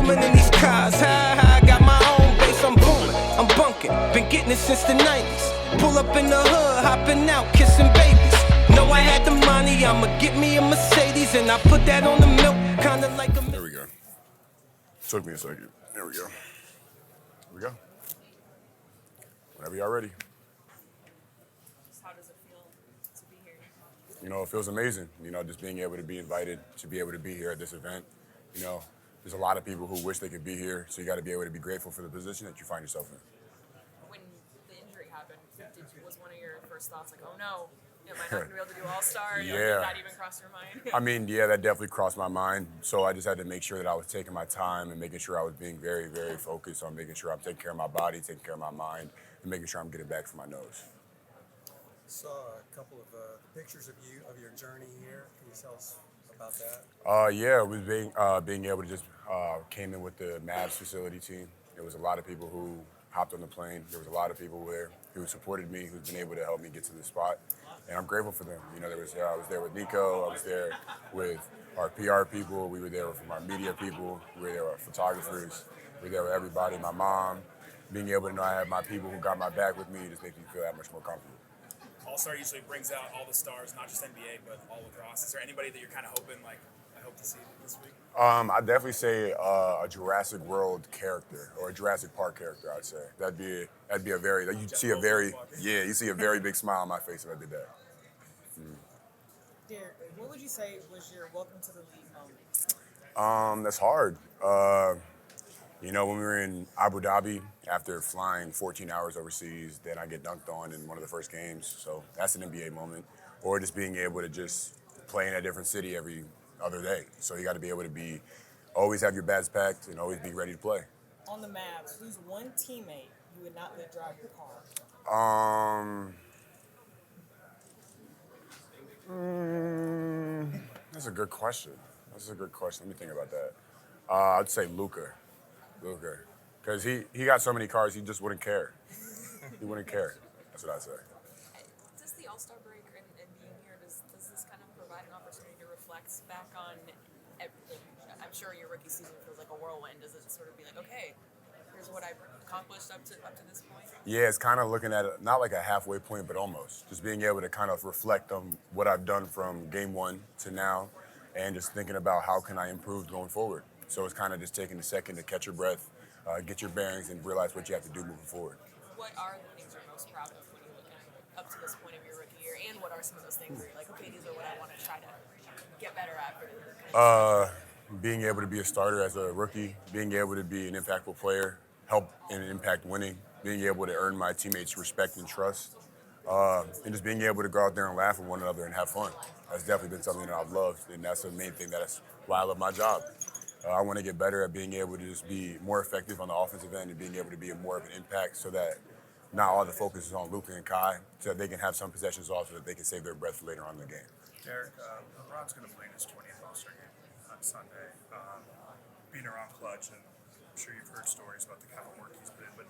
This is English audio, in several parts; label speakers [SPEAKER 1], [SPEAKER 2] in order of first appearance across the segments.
[SPEAKER 1] zooming in these cars. Ha, I got my own base, I'm booming, I'm bunking. Been getting it since the 90s. Pull up in the hood, hopping out, kissing babies. Know I had the money, I'ma get me a Mercedes, and I put that on the milk, kinda like a.
[SPEAKER 2] There we go. Took me a second. There we go. Here we go. Whenever y'all ready.
[SPEAKER 3] How does it feel to be here?
[SPEAKER 2] You know, it feels amazing. You know, just being able to be invited, to be able to be here at this event. You know, there's a lot of people who wish they could be here, so you got to be able to be grateful for the position that you find yourself in.
[SPEAKER 3] When the injury happened, was one of your first thoughts like, oh no, am I not going to be able to do All-Star?
[SPEAKER 2] Yeah.
[SPEAKER 3] Did that even cross your mind?
[SPEAKER 2] I mean, yeah, that definitely crossed my mind. So I just had to make sure that I was taking my time and making sure I was being very, very focused on making sure I'm taking care of my body, taking care of my mind, and making sure I'm getting back from my nose.
[SPEAKER 4] Saw a couple of pictures of you, of your journey here. Can you tell us about that?
[SPEAKER 2] Yeah, it was being able to just came in with the Mavs facility team. There was a lot of people who hopped on the plane. There was a lot of people there who supported me, who's been able to help me get to this spot, and I'm grateful for them. You know, I was there with Nico. I was there with our PR people. We were there with our media people. We were there with photographers. We were there with everybody. My mom. Being able to know I have my people who got my back with me just makes me feel that much more comfortable.
[SPEAKER 5] All-Star usually brings out all the stars, not just NBA, but all lacrosse. Is there anybody that you're kind of hoping, like, I hope to see this week?
[SPEAKER 2] I'd definitely say a Jurassic World character or a Jurassic Park character. I'd say that'd be a very you see a very big smile on my face if I did that.
[SPEAKER 6] Dereck, what would you say was your welcome to the league moment?
[SPEAKER 2] That's hard. You know, when we were in Abu Dhabi, after flying 14 hours overseas, then I get dunked on in one of the first games. So that's an NBA moment. Or just being able to just play in a different city every other day. So you got to be able to always have your bags packed and always be ready to play.
[SPEAKER 6] On the Mavs, who's one teammate you would not let drive your car?
[SPEAKER 2] That's a good question. Let me think about that. I'd say Luka. Because he got so many cars, he just wouldn't care. He wouldn't care. That's what I'd say.
[SPEAKER 3] Does the All-Star break and being here, does this kind of provide an opportunity to reflect back on everything? I'm sure your rookie season feels like a whirlwind. Does it sort of be like, okay, here's what I've accomplished up to this point?
[SPEAKER 2] Yeah, it's kind of looking at it, not like a halfway point, but almost. Just being able to kind of reflect on what I've done from game one to now and just thinking about how can I improve going forward. So it's kind of just taking a second to catch your breath, get your bearings, and realize what you have to do moving forward.
[SPEAKER 3] What are the things you're most proud of when you look at up to this point of your rookie year? And what are some of those things where you're like, okay, these are what I want to try to get better at for the
[SPEAKER 2] Being able to be a starter as a rookie, being able to be an impactful player, help and impact winning, being able to earn my teammates' respect and trust, and just being able to go out there and laugh with one another and have fun. That's definitely been something that I've loved, and that's the main thing. That's why I love my job. I want to get better at being able to just be more effective on the offensive end and being able to be more of an impact so that not all the focus is on Luka and Kai, so that they can have some possessions off so that they can save their breath for later on in the game.
[SPEAKER 7] Dereck, LeBron's going to play in his 20th All-Star game on Sunday. Being around Clutch, and I'm sure you've heard stories about the kind of work he's put in, but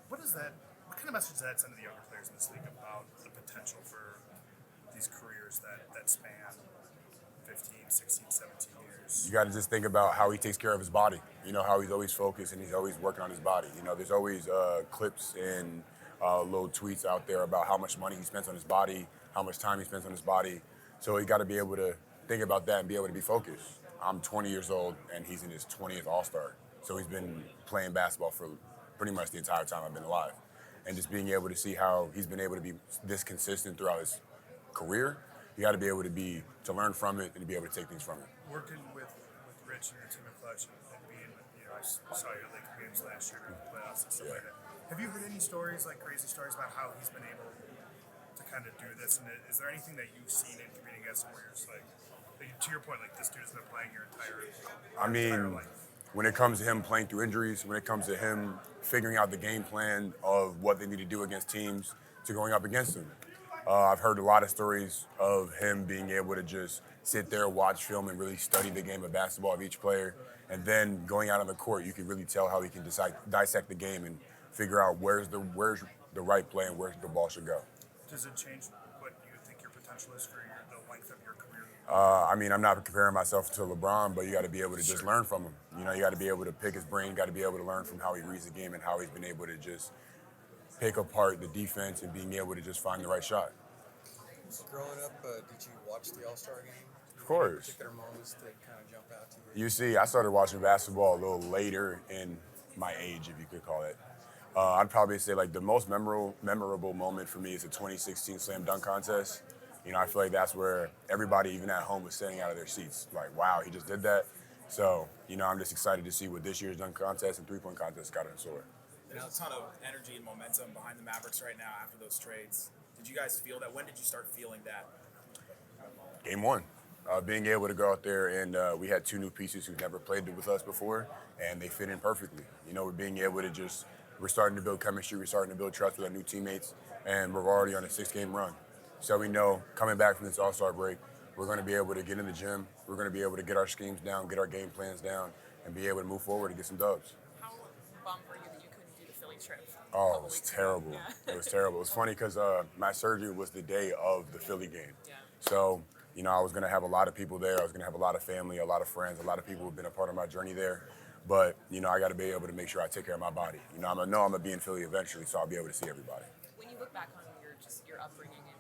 [SPEAKER 7] what is that? What kind of message does that send to the younger players in this league about the potential for these careers that span 15, 16, 17 years?
[SPEAKER 2] You got to just think about how he takes care of his body. You know, how he's always focused and he's always working on his body. You know, there's always clips and little tweets out there about how much money he spends on his body, how much time he spends on his body. So you got to be able to think about that and be able to be focused. I'm 20 years old and he's in his 20th All-Star. So he's been playing basketball for pretty much the entire time I've been alive. And just being able to see how he's been able to be this consistent throughout his career, you got to be able to learn from it and to be able to take things from it.
[SPEAKER 7] Working with Rich and your team at Clutch and being, I saw your Lakers games last year in the playoffs and stuff like that. Have you heard any stories, like crazy stories about how he's been able to kind of do this? And is there anything that you've seen in competing against him where you're just like, to your point, like this dude's been playing your entire life?
[SPEAKER 2] When it comes to him playing through injuries, when it comes to him figuring out the game plan of what they need to do against teams to going up against them. I've heard a lot of stories of him being able to just sit there, watch film, and really study the game of basketball of each player. And then going out on the court, you can really tell how he can dissect the game and figure out where's the right play and where the ball should go.
[SPEAKER 7] Does it change what you think your potential is for the length of your career
[SPEAKER 2] I mean, I'm not comparing myself to LeBron, but you got to be able to just learn from him. You know, you got to be able to pick his brain. You got to be able to learn from how he reads the game and how he's been able to just pick apart the defense and being able to just find the right shot.
[SPEAKER 4] Growing up, did you watch the All-Star game?
[SPEAKER 2] Of course.
[SPEAKER 4] Particular moments that kind of jump out to you?
[SPEAKER 2] You see, I started watching basketball a little later in my age, if you could call it. I'd probably say like the most memorable moment for me is the 2016 slam dunk contest. You know, I feel like that's where everybody, even at home, was sitting out of their seats. Like, wow, he just did that. So, you know, I'm just excited to see what this year's dunk contest and three-point contest got in store.
[SPEAKER 5] There's a ton of energy and momentum behind the Mavericks right now after those trades. Did you guys feel that? When did you start feeling that?
[SPEAKER 2] Game one. Being able to go out there and we had two new pieces who've never played with us before, and they fit in perfectly. You know, we're being able to we're starting to build chemistry, we're starting to build trust with our new teammates, and we're already on a 6-game run. So we know coming back from this All-Star break, we're going to be able to get in the gym, we're going to be able to get our schemes down, get our game plans down, and be able to move forward and get some dubs.
[SPEAKER 3] How bummed were you that you couldn't do the Philly trip?
[SPEAKER 2] Oh, it was terrible.
[SPEAKER 3] Yeah.
[SPEAKER 2] It was terrible. It was funny because my surgery was the day of the Philly game.
[SPEAKER 3] Yeah.
[SPEAKER 2] So, you know, I was going to have a lot of people there. I was going to have a lot of family, a lot of friends, a lot of people who've been a part of my journey there. But, you know, I got to be able to make sure I take care of my body. You know, I'm going to be in Philly eventually, so I'll be able to see everybody.
[SPEAKER 3] When you look back on your upbringing and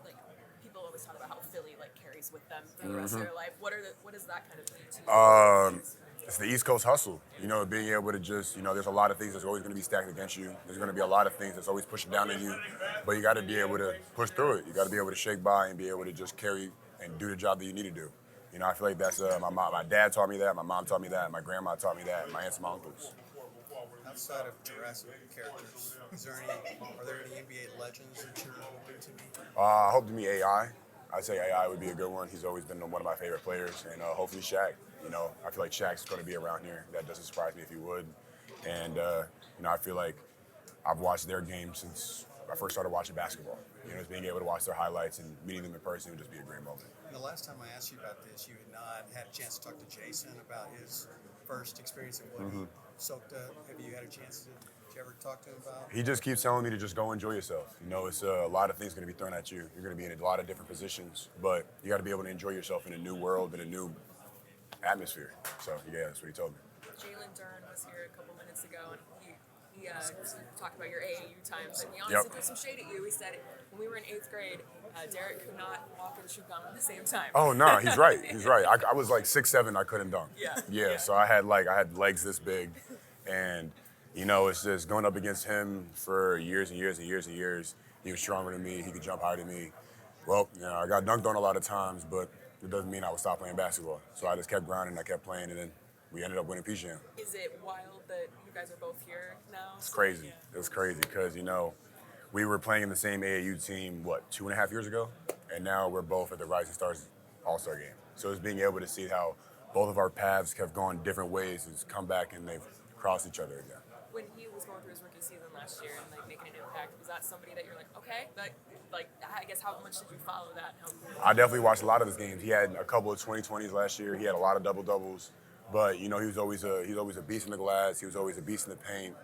[SPEAKER 3] like people always talk about how Philly like carries with them for the rest of their life. What does that kind of mean to you?
[SPEAKER 2] It's the East Coast hustle. You know, being able to just, you know, there's a lot of things that's always going to be stacked against you. There's going to be a lot of things that's always pushing down on you. But you got to be able to push through it. You got to be able to shake by and be able to just carry and do the job that you need to do. You know, I feel like that's my dad taught me that, my mom taught me that, my grandma taught me that, and my aunts and my uncles.
[SPEAKER 4] Outside of Jurassic characters, are there any NBA legends that you're hoping to meet?
[SPEAKER 2] I hope to meet AI. I'd say AI would be a good one. He's always been one of my favorite players, and hopefully Shaq. You know, I feel like Shaq's going to be around here. That doesn't surprise me if he would. And you know, I feel like I've watched their game since I first started watching basketball. You know, just being able to watch their highlights and meeting them in person would just be a great moment.
[SPEAKER 4] And the last time I asked you about this, you had not had a chance to talk to Jason about his first experience and what he soaked up. Have you had a chance to? Did you ever talk to him about?
[SPEAKER 2] He just keeps telling me to just go enjoy yourself. You know, it's a lot of things going to be thrown at you. You're going to be in a lot of different positions, but you got to be able to enjoy yourself in a new world, in a new atmosphere. So, yeah, that's what he told me.
[SPEAKER 3] Jalen Dern was here a couple minutes ago, and he talked about your AAU times, and he honestly threw some shade at you. He said, when we were in 8th grade, Dereck could not walk and shoot gum at the same time.
[SPEAKER 2] Oh, no, he's right. He's right. I was like 6'7", I couldn't dunk.
[SPEAKER 3] Yeah.
[SPEAKER 2] So I had legs this big, and you know, it's just going up against him for years and years and years and years. He was stronger than me. He could jump higher than me. Well, you know, I got dunked on a lot of times, but it doesn't mean I would stop playing basketball. So I just kept grinding. I kept playing, and then we ended up winning Peach Jam.
[SPEAKER 3] Is it wild that you guys are both here now?
[SPEAKER 2] It's crazy. Yeah. It was crazy because, you know, we were playing in the same AAU team, 2.5 years ago? And now we're both at the Rising Stars All-Star game. So it's being able to see how both of our paths have gone different ways has come back and they've crossed each other again.
[SPEAKER 3] When he was going through his rookie season last year and making an impact, was that somebody that you're like, okay, I guess how much did you follow that?
[SPEAKER 2] I definitely watched a lot of his games. He had a couple of 2020s last year. He had a lot of double-doubles. But, you know, he's always a beast in the glass. He was always a beast in the paint,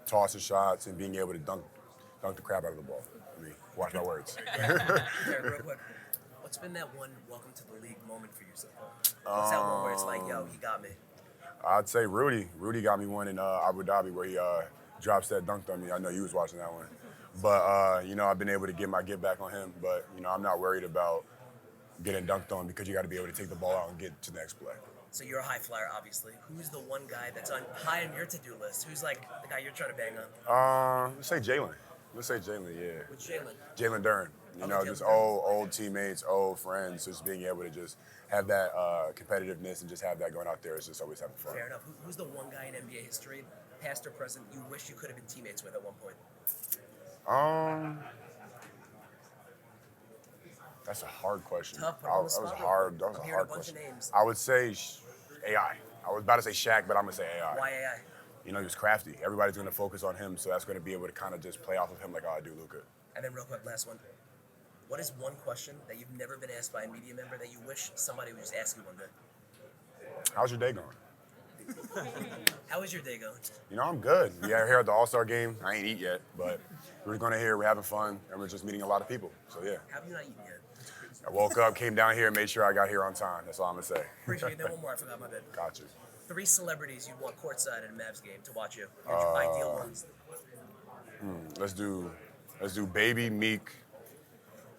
[SPEAKER 2] tossing shots, and being able to dunk the crap out of the ball. I mean, watch my words.
[SPEAKER 8] Dereck, real quick, what's been that one welcome to the league moment for you so far? What's that one where it's like, yo, he got me?
[SPEAKER 2] I'd say Rudy. Rudy got me one in Abu Dhabi where he drop step dunked on me. I know you was watching that one. But, you know, I've been able to get my get back on him. But, you know, I'm not worried about getting dunked on because you got to be able to take the ball out and get to the next play.
[SPEAKER 8] So you're a high flyer, obviously. Who's the one guy that's high on your to-do list? Who's like the guy you're trying to bang on?
[SPEAKER 2] Let's say Jalen. Yeah.
[SPEAKER 8] Which Jalen?
[SPEAKER 2] Jalen Dern. You know, just old teammates, old friends, just being able to just have that competitiveness and just have that going out there is just always having fun.
[SPEAKER 8] Fair enough. Who's the one guy in NBA history, past or present, you wish you could have been teammates with at one point?
[SPEAKER 2] That's a hard question.
[SPEAKER 8] Tough,
[SPEAKER 2] That was a hard question.
[SPEAKER 8] Names.
[SPEAKER 2] I would say AI. I was about to say Shaq, but I'm going to say AI.
[SPEAKER 8] Why AI?
[SPEAKER 2] You know, he was crafty. Everybody's going to focus on him, so that's going to be able to kind of just play off of him like how I do Luka.
[SPEAKER 8] And then real quick, last one. What is one question that you've never been asked by a media member that you wish somebody would just ask you one day?
[SPEAKER 2] How's your day going?
[SPEAKER 8] How is your day going?
[SPEAKER 2] You know, I'm good. We are here at the All-Star game. I ain't eat yet, but we're going to here. We're having fun, and we're just meeting a lot of people. So, yeah.
[SPEAKER 8] Have you not eaten yet?
[SPEAKER 2] I woke up, came down here, and made sure I got here on time. That's all I'm gonna say.
[SPEAKER 8] Appreciate it. Then one more. I forgot my bad.
[SPEAKER 2] Got you.
[SPEAKER 8] 3 celebrities you'd want courtside at a Mavs game to watch you. Your ideal ones.
[SPEAKER 2] Let's do Baby, Meek,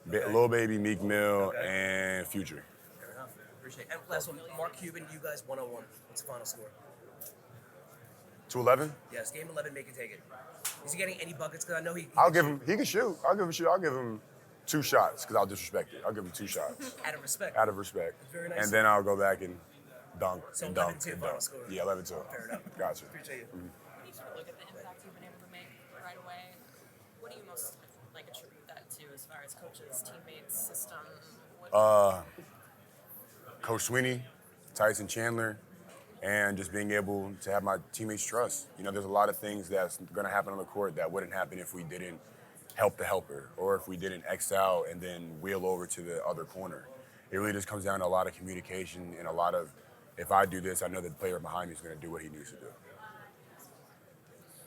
[SPEAKER 2] Lil Baby, Meek Mill, and Future.
[SPEAKER 8] Fair enough. Appreciate it. And last one, Mark Cuban, you guys 101. What's the final score?
[SPEAKER 2] 211.
[SPEAKER 8] Yes, game 11, make it take it. Is he getting any buckets? Because I know he
[SPEAKER 2] I'll give him. He can shoot. I'll give him shoot. I'll give him 2 shots because I'll disrespect it. I'll give him 2 shots
[SPEAKER 8] out of respect.
[SPEAKER 2] out of respect,
[SPEAKER 8] Very nice.
[SPEAKER 2] and then I'll go back and dunk.
[SPEAKER 8] So
[SPEAKER 2] and
[SPEAKER 8] 11-2
[SPEAKER 2] dunk and
[SPEAKER 8] final
[SPEAKER 2] dunk.
[SPEAKER 8] score.
[SPEAKER 2] Yeah, 11-2.
[SPEAKER 8] Fair enough.
[SPEAKER 2] Gotcha.
[SPEAKER 8] Appreciate it.
[SPEAKER 3] When you sort of look at the impact you've been able to make right away, what do you most like attribute that to as far as coaches, teammates, system?
[SPEAKER 2] Coach Sweeney, Tyson Chandler, and just being able to have my teammates' trust. You know, there's a lot of things that's going to happen on the court that wouldn't happen if we didn't help the helper or if we didn't X out and then wheel over to the other corner. It really just comes down to a lot of communication and a lot of, if I do this, I know the player behind me is going to do what he needs to do.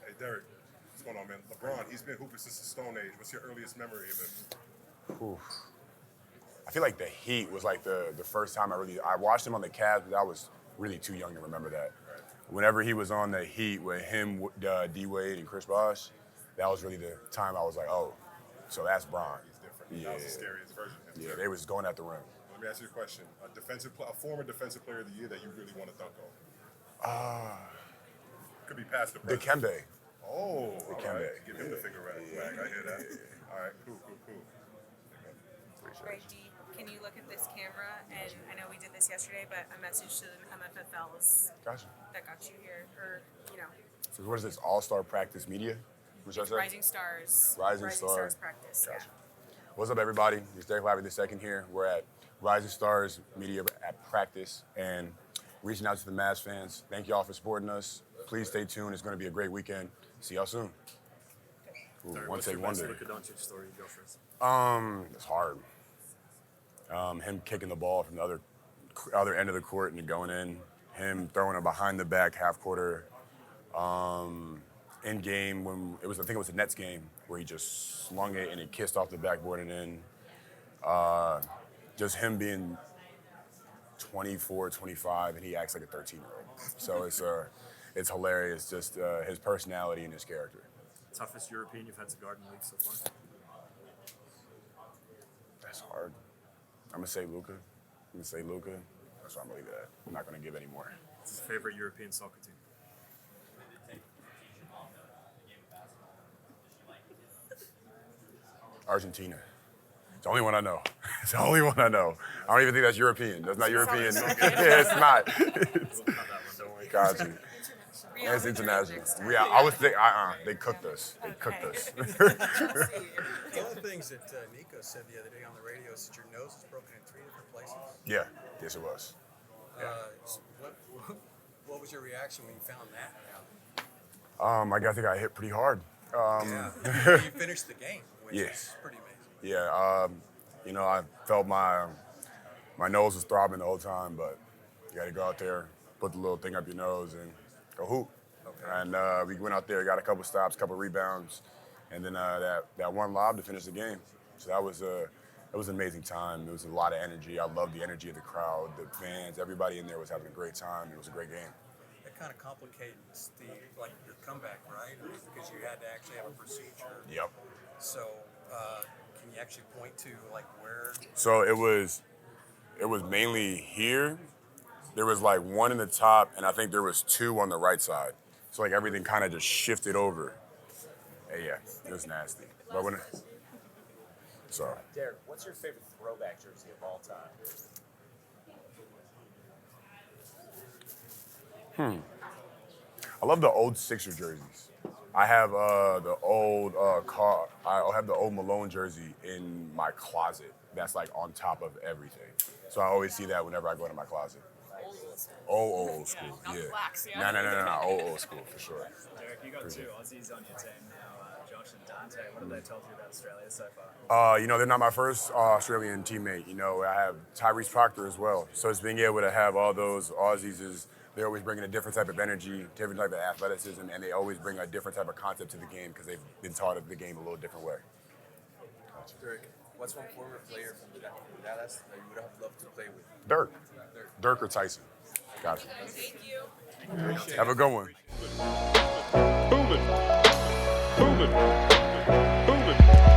[SPEAKER 9] Hey, Dereck, what's going on, man? LeBron, he's been hooping since the Stone Age. What's your earliest memory of him?
[SPEAKER 2] Oof. I feel like the Heat was like the first time I watched him on the Cavs, but I was really too young to remember that.
[SPEAKER 9] Right.
[SPEAKER 2] Whenever he was on the Heat with him, D-Wade, and Chris Bosh, that was really the time I was like, oh, so that's Bron.
[SPEAKER 9] He's different.
[SPEAKER 2] Yeah.
[SPEAKER 9] That was the scariest version of him.
[SPEAKER 2] Yeah, they was going at the rim.
[SPEAKER 9] Let me ask you a question. A former defensive player of the year that you really want to dunk on? Could be past the present.
[SPEAKER 2] Dikembe.
[SPEAKER 9] Oh, all
[SPEAKER 2] Dikembe.
[SPEAKER 9] right. Give him the finger rap.
[SPEAKER 2] Yeah.
[SPEAKER 9] I hear that. All right, cool.
[SPEAKER 10] Right, D, can you look at this camera? And I know we did this yesterday, but a message to the MFFLs
[SPEAKER 2] Gotcha.
[SPEAKER 10] that got you here, or, you know,
[SPEAKER 2] So what is this, All-Star Practice Media? What should I say?
[SPEAKER 10] Rising Stars.
[SPEAKER 2] Rising Stars.
[SPEAKER 10] practice.
[SPEAKER 2] Gotcha. What's up, everybody? It's Dereck Lively II here. We're at Rising Stars Media at practice and reaching out to the Mavs fans. Thank y'all for supporting us. Please stay tuned. It's going to be a great weekend. See y'all soon. Ooh,
[SPEAKER 7] Dereck,
[SPEAKER 2] one
[SPEAKER 7] what's
[SPEAKER 2] take
[SPEAKER 7] your
[SPEAKER 2] wonder.
[SPEAKER 7] best Luka Doncic story? You go first.
[SPEAKER 2] It's hard. Him kicking the ball from the other end of the court and going in. Him throwing a behind the back half quarter. In game when I think it was the Nets game where he just slung it and it kissed off the backboard and in. Just him being 24, 25 and he acts like a 13-year-old. So it's hilarious. Just his personality and his character.
[SPEAKER 7] Toughest European you've had to guard in the league so far?
[SPEAKER 2] That's hard. I'm gonna say Luka. That's what I'm gonna leave it at. I'm not gonna give any more.
[SPEAKER 7] What's his favorite European soccer team?
[SPEAKER 2] Argentina. It's the only one I know. It's the only one I know. I don't even think that's European. That's not European. Yeah, it's not.
[SPEAKER 7] We'll cut that one, don't worry.
[SPEAKER 2] Got you. It's international. I was thinking, they cooked us. They cooked us.
[SPEAKER 4] One of the things that Nico said the other day on the radio is that your nose is broken in 3 different places.
[SPEAKER 2] Yeah, yes it was.
[SPEAKER 4] So what was your reaction when you found that out?
[SPEAKER 2] I think I hit pretty hard.
[SPEAKER 4] You finished the game, which
[SPEAKER 2] Yes.
[SPEAKER 4] is pretty amazing.
[SPEAKER 2] Yeah, I felt my nose was throbbing the whole time, but you got to go out there, put the little thing up your nose, and go hoop.
[SPEAKER 4] Okay.
[SPEAKER 2] And we went out there, got a couple stops, couple rebounds, and then that one lob to finish the game. So it was an amazing time. It was a lot of energy. I loved the energy of the crowd, the fans, everybody in there was having a great time. It was a great game.
[SPEAKER 4] That kind of complicates your comeback, right? Because you had to actually have a procedure.
[SPEAKER 2] Yep.
[SPEAKER 4] So can you actually point to where?
[SPEAKER 2] So it was mainly here. There was one in the top, and I think there was 2 on the right side. So everything kind of just shifted over. And yeah, it was nasty. But
[SPEAKER 11] Dereck, what's your favorite throwback jersey of all time?
[SPEAKER 2] I love the old Sixer jerseys. I have the old I have the old Malone jersey in my closet. That's on top of everything. So I always see that whenever I go into my closet. Old school,
[SPEAKER 3] not
[SPEAKER 2] yeah.
[SPEAKER 3] flax, yeah.
[SPEAKER 2] No, old school for sure.
[SPEAKER 5] Derek, you got 2 Aussies on your team now, Josh and Dante. What have they told you about Australia so far?
[SPEAKER 2] They're not my first Australian teammate. I have Tyrese Proctor as well. So it's being able to have all those Aussies they're always bringing a different type of energy, different type of athleticism, and they always bring a different type of concept to the game because they've been taught the game a little different way.
[SPEAKER 7] Derek,
[SPEAKER 12] What's one former player from Dallas that you would have loved to play with?
[SPEAKER 2] Dirk. Dirk or Tyson. Got it.
[SPEAKER 3] Thank you.
[SPEAKER 2] Have a good one.
[SPEAKER 9] Boom it. Boom it. Boom it.